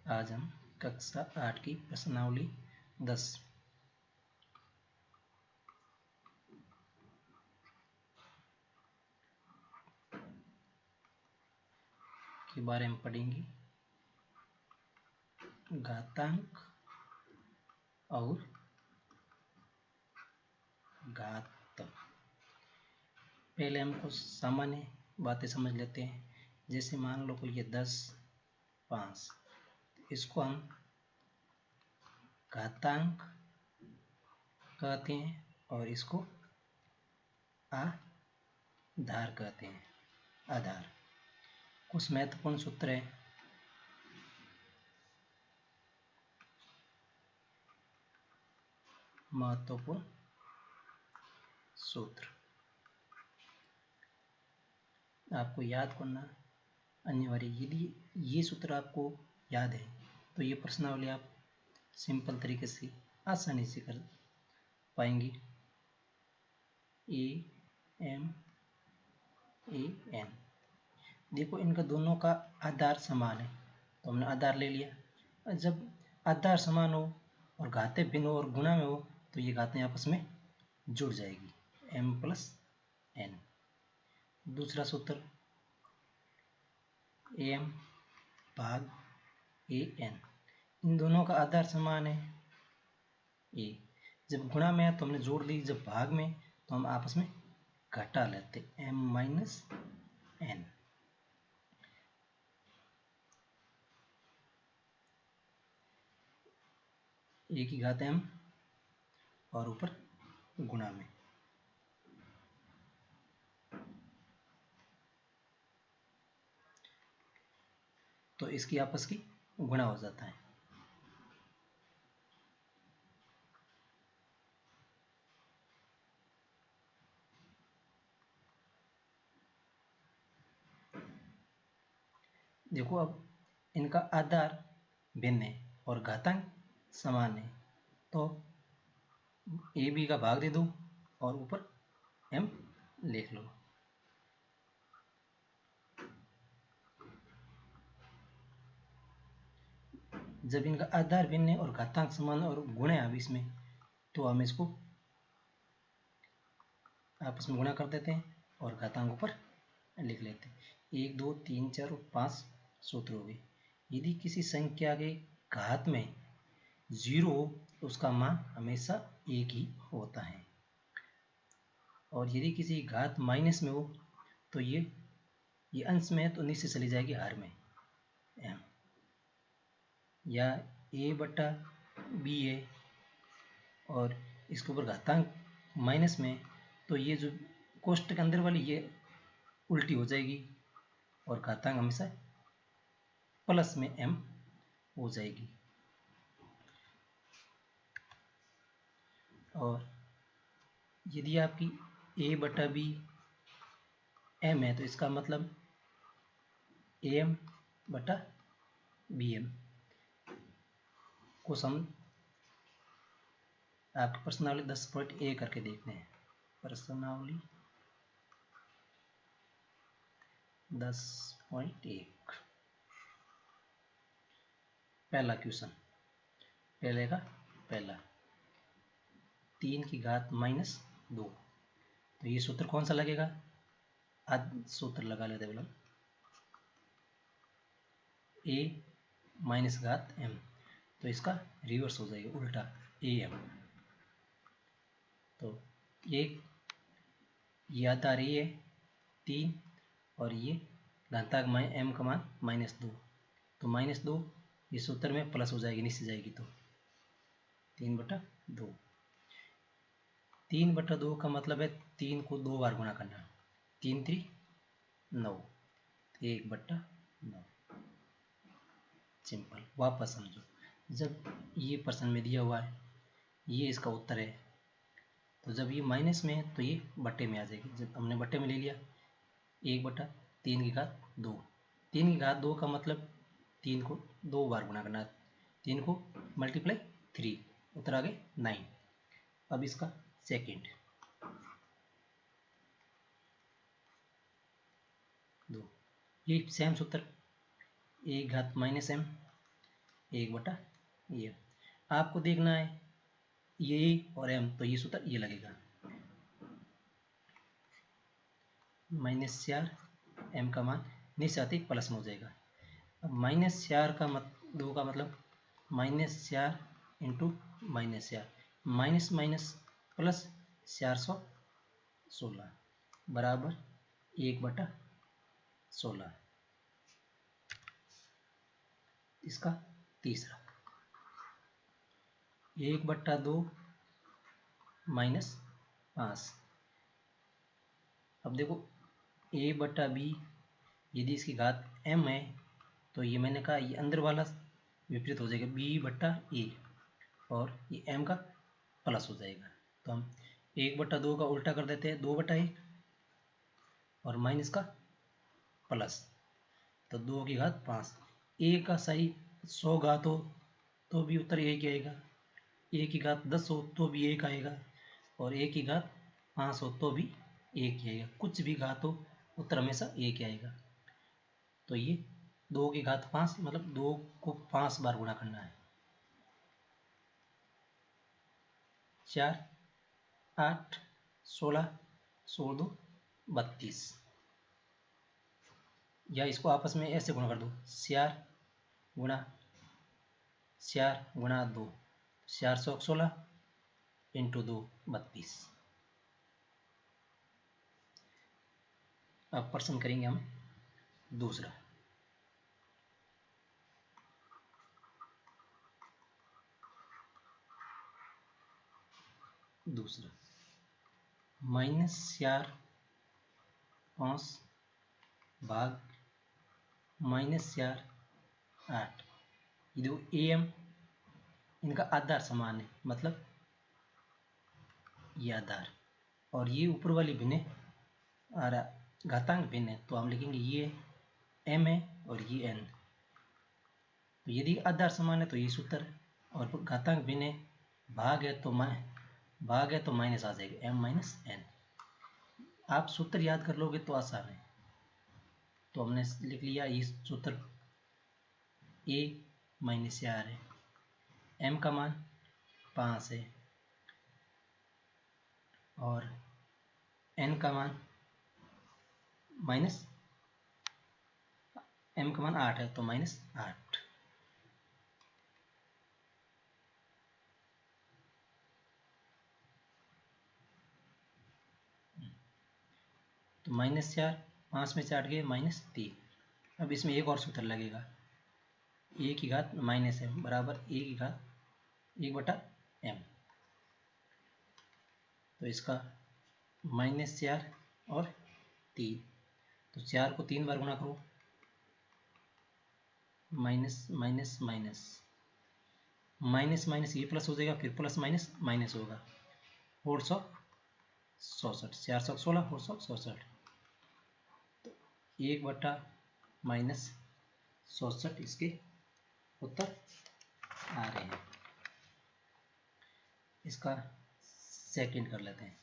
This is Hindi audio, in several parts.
आज हम कक्षा 8 की प्रश्नावली 10 के बारे में पढ़ेंगे। घातांक और घात। पहले हम कुछ सामान्य बातें समझ लेते हैं। जैसे मान लो कोई ये 10, 5, इसको हम घातांक कहते हैं और इसको आधार कहते हैं। आधार। कुछ महत्वपूर्ण सूत्र है। महत्वपूर्ण सूत्र आपको याद करना अनिवार्य। यदि ये सूत्र आपको याद है तो ये प्रश्नावली आप सिंपल तरीके से आसानी से कर पाएंगे। AM AN, देखो इनका दोनों का आधार समान है तो हमने आधार ले लिया। जब आधार समान हो और घातें भिन्न हो और गुणा में हो तो ये घातें आपस में जुड़ जाएगी, M + N। दूसरा सूत्र AM भाग AN, इन दोनों का आधार समान है A। जब गुणा में है तो हमने जोड़ दी, जब भाग में तो हम आपस में घटा लेते M - N। A की घात M और ऊपर गुणा में। तो इसकी आपस की गुणा हो जाता है। देखो अब इनका आधार भिन्न है और घातांक समान है तो AB का भाग दे दो और ऊपर M लिख लो। जब इनका आधार भिन्न है और घातांक समान और गुणे अब इसमें तो हम इसको आपस में गुणा कर देते हैं और घातांक ऊपर लिख लेते हैं। 1 2 3 4 और 5 सूत्र हो गए। यदि किसी संख्या के घात में 0 हो तो उसका मान हमेशा 1 ही होता है और यदि किसी घात माइनस में हो तो ये अंश में है तो नीचे चली जाएगी हर में M, या A/B है और इसके ऊपर घातांक माइनस में तो ये जो कोष्टक के अंदर वाली ये उल्टी हो जाएगी और घातांक हमेशा प्लस में M हो जाएगी। और यदि आपकी A/B M है तो इसका मतलब AM/BM को हम आपकी प्रश्नावली 10.1 करके देखते हैं। प्रश्नावली 10.1 पहला क्वेश्चन। पहले का पहला 3 की घात -2 तो ये सूत्र कौन सा लगेगा? सूत्र लगा लेते हैं। A - घात M तो इसका रिवर्स हो जाएगा, उल्टा AM। तो ये आधार A है 3 और ये घातांक M का मान -2 तो -2 ये सूत्र में प्लस हो जाएगी, नीचे जाएगी तो 3/2। 3/2 का मतलब है 3 को 2 बार गुणा करना। 3 3 9 1/9। सिंपल। वापस समझो, जब ये प्रश्न में दिया हुआ है ये इसका उत्तर है तो जब ये माइनस में है तो ये बट्टे में आ जाएगी। जब हमने बट्टे में ले लिया 1/3 की घात 2। 3 की घात 2 का मतलब 3 को 2 बार गुणा करना। 3 को मल्टीप्लाई 3, उत्तर आ गए 9। अब इसका सेकेंड 2, ये सेम सूत्र 1 घात -M 1/m। आपको देखना है ये और m, तो ये सूत्र ये लगेगा -4 m का मान नीचे आते प्लस में हो जाएगा। अब -4 का 2 का मतलब -4 इंटू -4, माइनस माइनस प्लस 416 बराबर 1/16। इसका तीसरा 1/2 -5। अब देखो a/b यदि इसकी घात m है तो ये मैंने कहा ये अंदर वाला विपरीत हो जाएगा b/a और ये m का प्लस हो जाएगा। तो हम 1/2 का उल्टा कर देते हैं 2/1 और माइनस का प्लस, तो 2 की घात 5। a का सही 100 घात हो तो भी उत्तर 1 ही आएगा, a की घात 10 हो तो भी 1 आएगा और a की घात 5 हो तो भी 1 ही आएगा। कुछ भी घात हो उत्तर हमेशा 1 ही आएगा। तो ये 2 की घात 5 मतलब 2 को 5 बार गुणा करना है। 4 8 16 16 2 32, या इसको आपस में ऐसे गुणा कर दो 4 गुणा 2 416 इंटू 2 32। अब प्रश्न करेंगे हम दूसरा। -4 5 भाग -4 8। ये देखो am इनका आधार समान है, मतलब ये आधार और ये ऊपर वाली भिन्न और घातांक भिन्न है, तो हम लिखेंगे ये m है और ये n। तो यदि आधार समान है तो ये सूत्र है और घातांक भिन्न है, भाग है तो माइनस आ जाएगा m माइनस n। आप सूत्र याद कर लोगे तो आसान है। तो हमने लिख लिया ये सूत्र a -4 है, m का मान 5 है और n का मान m का मान 8 है तो -8। तो -4 5 में 4 गए -3। अब इसमें एक और सूत्र लगेगा a की घात -m बराबर a की घात 1/m। तो इसका -4 और 3, तो 4 को 3 बार गुणा करो, minus minus minus minus minus ये प्लस हो जाएगा, फिर प्लस माइनस माइनस होगा, 467 416 467। तो 1/-67 इसके उत्तर आ रहे हैं। इसका सेकंड कर लेते हैं।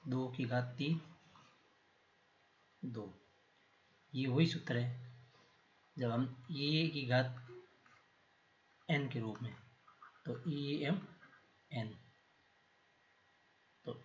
2 की घात 3 2, ये वही सूत्र है जब हम ए की घात n के रूप में, तो em n, तो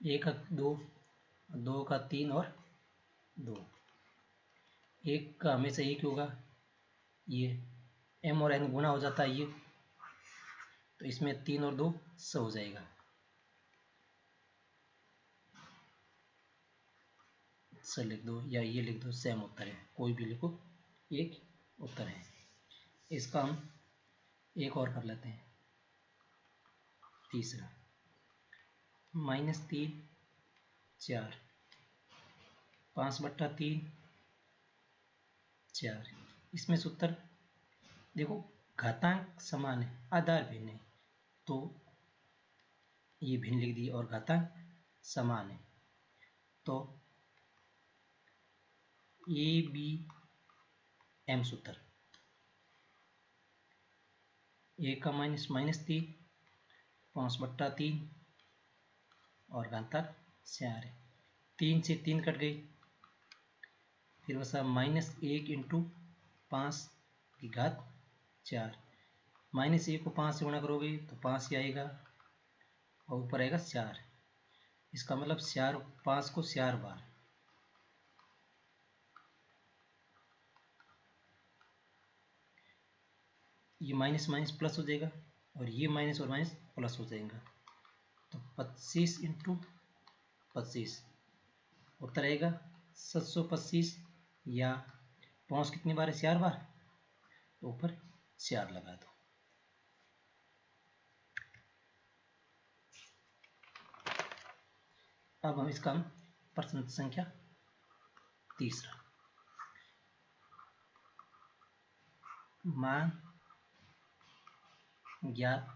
1 का 2 2 का 3 और 2, 1 का हमेशा 1 होगा, ये m और n गुणा हो जाता है ये, तो इसमें 3 और 2 100 हो जाएगा। से लिख दो या ये लिख दो, सेम उत्तर है, कोई भी लिखो एक उत्तर है। इसका हम एक और कर लेते हैं, तीसरा -3 4 5/3 4। इसमें सूत्र देखो घातांक समान है, आधार भिन्न है, तो ये भिन्न लिख दिए और घातांक समान है, तो ABM सूत्र 1 का -3 5/3 और घातांक 4 है, 3 से 3 कट गई, फिर बसा -1 इंटू 5 की घात 4। -1 को 5 से गुणा करोगे तो 5 ही आएगा और ऊपर आएगा 4। इसका मतलब 5 को 4 बार। ये माइनस माइनस प्लस हो जाएगा और ये माइनस और माइनस प्लस हो जाएगा। तो 25 इंटू 25 उत्तर आएगा 725, या 5 कितनी बार है? 4 बार, तो ऊपर 4 लगा दो। अब हम इसका प्रश्न संख्या तीसरा, मान ज्ञात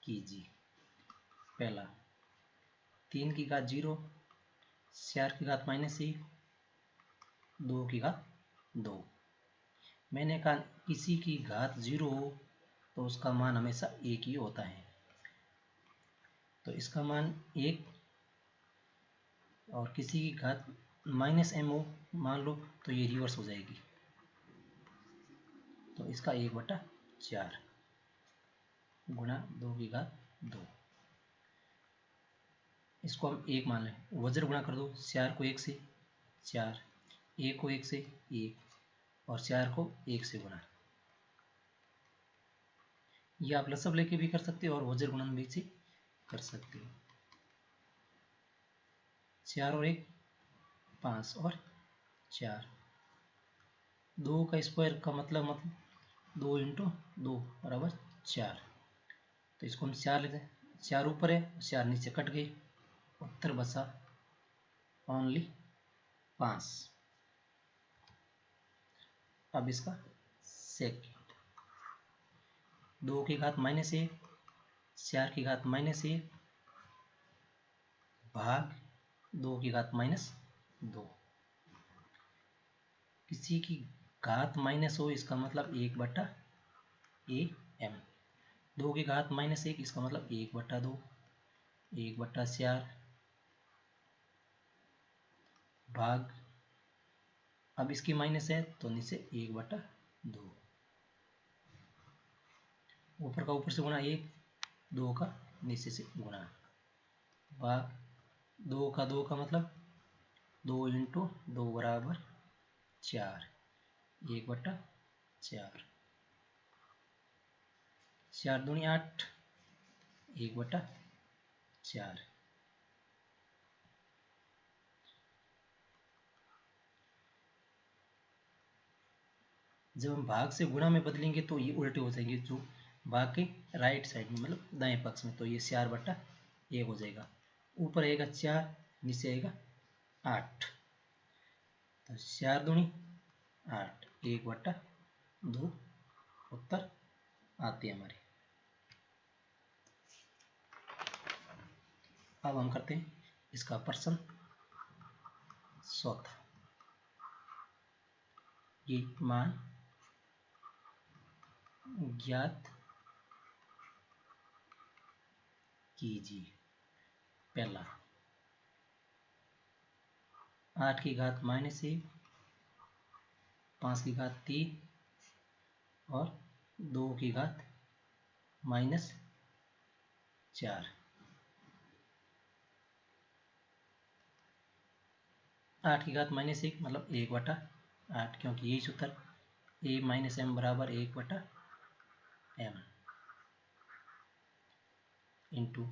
कीजिए। पहला 3 की घात 0, 4 की घात -1, 2 की घात 2। मैंने कहा किसी की घात 0 हो तो उसका मान हमेशा 1 ही होता है। तो इसका मान 1, और किसी की घात -m हो मान लो तो ये रिवर्स हो जाएगी। तो इसका 1/4 गुणा 2 की घात 2। इसको हम 1 मान लें। वज्र गुणा कर दो, 4 को 1 से 4, 1 को 1 से 1 और 4 को 1 से गुणा। ये आप लसब लेके भी कर सकते हो और वज्र गुणन भी से कर सकते हो। 4 और 1 5 और 4, 2 का स्क्वायर का मतलब 2 इंटू 2 बराबर 4। तो इसको हम 4 लेते हैं, 4 ऊपर है 4 नीचे कट गए, उत्तर बचा ओनली 5। अब इसका सेकंड, 2 की घात -1, 4 की घात -1 भाग 2 की घात -2। किसी की घात माइनस हो इसका मतलब 1/am। 2 की घात -1 इसका मतलब 1/2, 1/4 भाग, अब इसकी माइनस है तो नीचे 1/2, ऊपर का ऊपर से गुणा 1, 2 का नीचे से गुणा, भाग 2 का 2 का मतलब 2 इंटू 2 बराबर 4, 1/4, 4 दूनी 8, 1/4। जब हम भाग से गुणा में बदलेंगे तो ये उल्टे हो जाएंगे, जो भाग के राइट साइड में मतलब दाएं पक्ष में, तो ये 4/1 हो जाएगा। ऊपर आएगा 4, नीचे आएगा 8, तो 4 दूनी 8, 1/2 उत्तर आती है हमारी। अब हम करते हैं इसका प्रश्न चौथा, ये मान ज्ञात कीजिए। पहला 8 की घात -1, 5 की घात 3 और 2 की घात -4। 8 की घात -1 मतलब 1/8, क्योंकि यही सूत्र a - m बराबर 1/m इंटू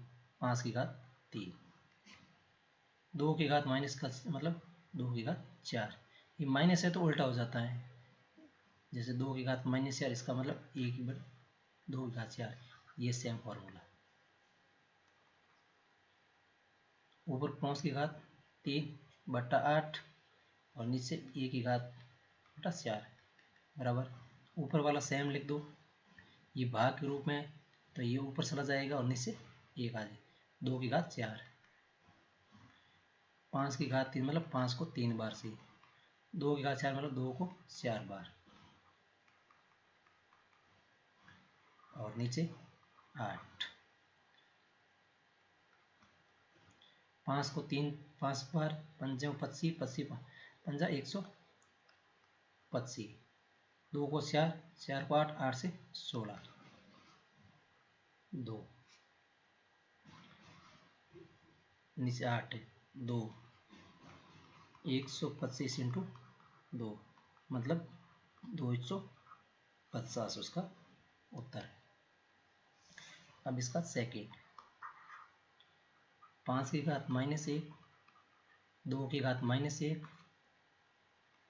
5 की घात 3। 2 की घात माइनस का मतलब 2 की घात 4, ये माइनस है तो उल्टा हो जाता है, जैसे 2 की घात -4 इसका मतलब 2 की घात 4, ये सेम फॉर्मूला। ऊपर 5 की घात 3/8 और नीचे a की घात 4 बराबर, ऊपर वाला सेम लिख दो, ये भाग के रूप में तो ये ऊपर चला जाएगा और नीचे 1 आ जाए, 2 की घात 4, 5 की घात 3 मतलब 5 को 3 बार से, 2 की घात 4 मतलब 2 को 4 बार, और नीचे 8। 5 को 3 5 बार, 5 25 25 पंजा 125, 2 को 4 4 को 8 8 से 16, 2 नीचे 8 2 125 इंटू 2 मतलब 250 उसका उत्तर है। अब इसका सेकेंड, 5 की घात -1 2 की घात -1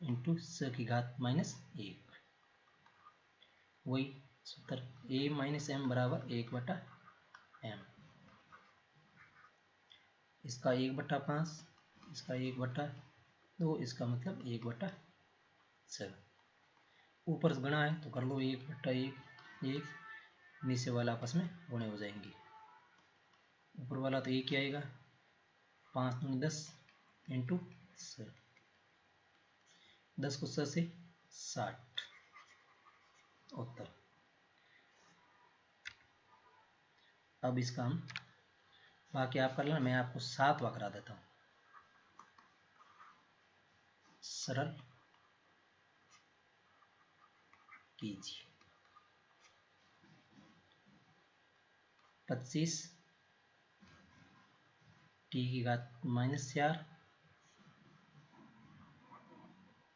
इंटू 6 की घात -1, वही सूत्र a - m बराबर 1/m। इसका 1/5, इसका 1/2, इसका मतलब 1/6। ऊपर से गणा है तो कर लो 1/1 1, नीचे वाला आपस में गुणे हो जाएंगे। ऊपर वाला तो एक ही आएगा, 5 दूनी 10 इंटू 6, 10 को 6 से 60 उत्तर। अब इसका हम बाकी आप कर लेना, मैं आपको 7वां करा देता हूँ। सरल कीजिए। 25 t की घात -4,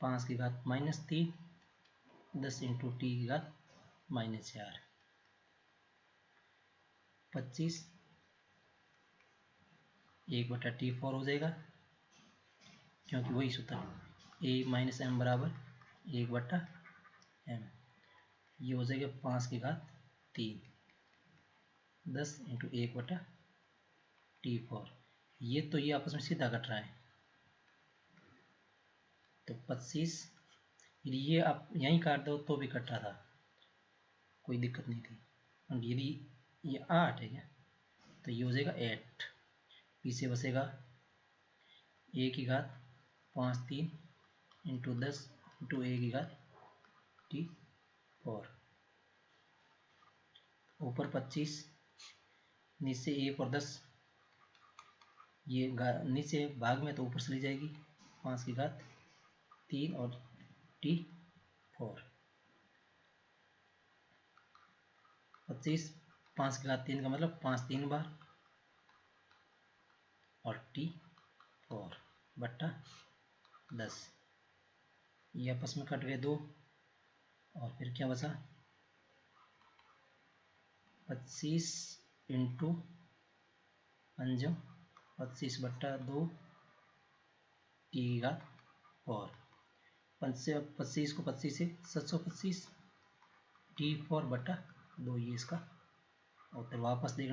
5 की घात -3, 10 इंटू टी की घात -4, 25 1/t4 हो जाएगा, क्योंकि वही सूत्र a - m बराबर 1/m। ये हो जाएगा 5 की घात 3, 10 इंटू 1/t4। ये तो ये आपस में सीधा कट रहा है, तो 25, ये आप यहीं काट दो तो भी कट रहा था, कोई दिक्कत नहीं थी। और यदि ये 8 है क्या, तो ये हो जाएगा 8, पीछे बसेगा a की घात 5 3 इंटू 10 इंटू a की घात t4, ऊपर 25, नीचे 1 और 10, ये नीचे भाग में तो ऊपर से ली जाएगी, 5 की घात 3 और t4, 25 5 की घात 3 का मतलब 5 3 बार और t4 बट्टा 10, ये आपस में कट गए 2, और फिर क्या बचा 25 इंटू 5 25 बट्टा 2 टी की घात 4, 25 को 25 से 725 t4 बट्टा 2, ये इसका उत्तर। वापस देखना